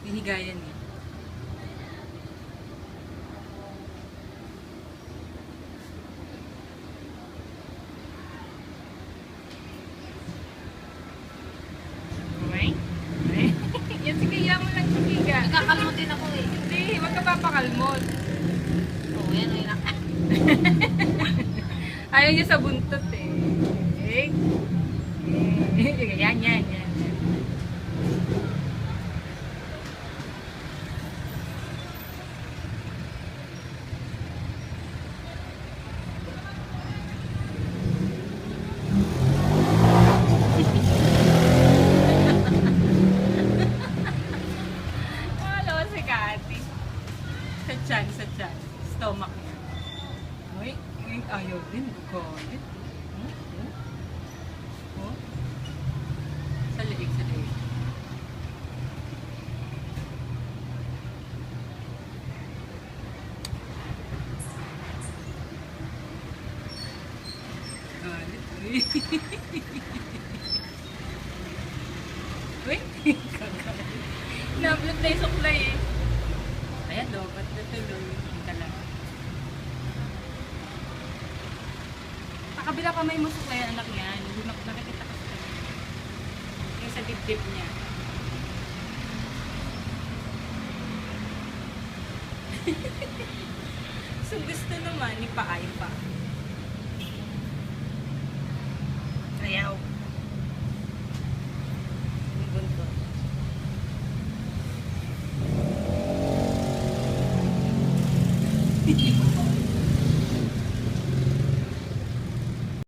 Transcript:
Hinigayan niya. Okay? Yan, sige, yan mo lang higa. Nakakalmutin ako eh. Hindi, wag ka papakalmot. Oo, yan o yun. Ayaw niya sa buntot eh. Eh. Yan. Wala si Kati. Sa tiyan. Stomach niya. Uy, ayaw din. Galit. Oh. Sa leeg. Galit. Uy. Uy. Kagalit. Nablot na yung suklay eh. Ayan do, ba't natuloy? Kita lang. Pakabila pa may musuklay ang anak niyan. Hindi nakikita ka sa kanya. Yung sa dip-dip niya. So gusto naman, ipaay pa.